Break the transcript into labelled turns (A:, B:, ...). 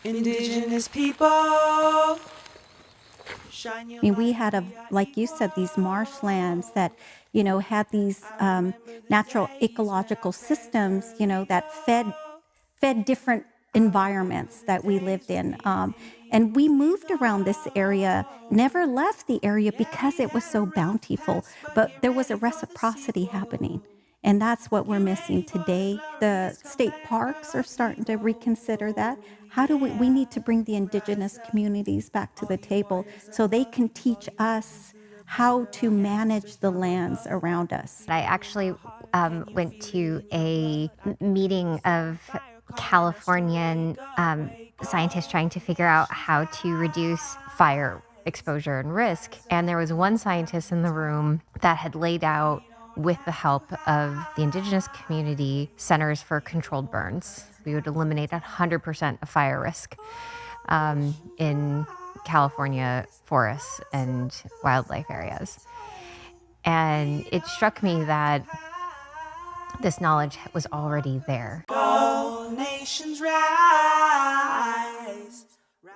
A: Indigenous people.
B: I mean, we had, like you said, these marshlands that, had these natural ecological systems, that fed different environments that we lived in. And we moved around this area, never left the area because it was so bountiful, but there was a reciprocity happening. And that's what we're missing today. The state parks are starting to reconsider that. How do we need to bring the indigenous communities back to the table so they can teach us how to manage the lands around us.
C: I actually went to a meeting of Californian scientists trying to figure out how to reduce fire exposure and risk. And there was one scientist in the room that had laid out, with the help of the indigenous community, centers for controlled burns. We would eliminate 100% of fire risk in California forests and wildlife areas. And it struck me that this knowledge was already there.
A: All nations rise.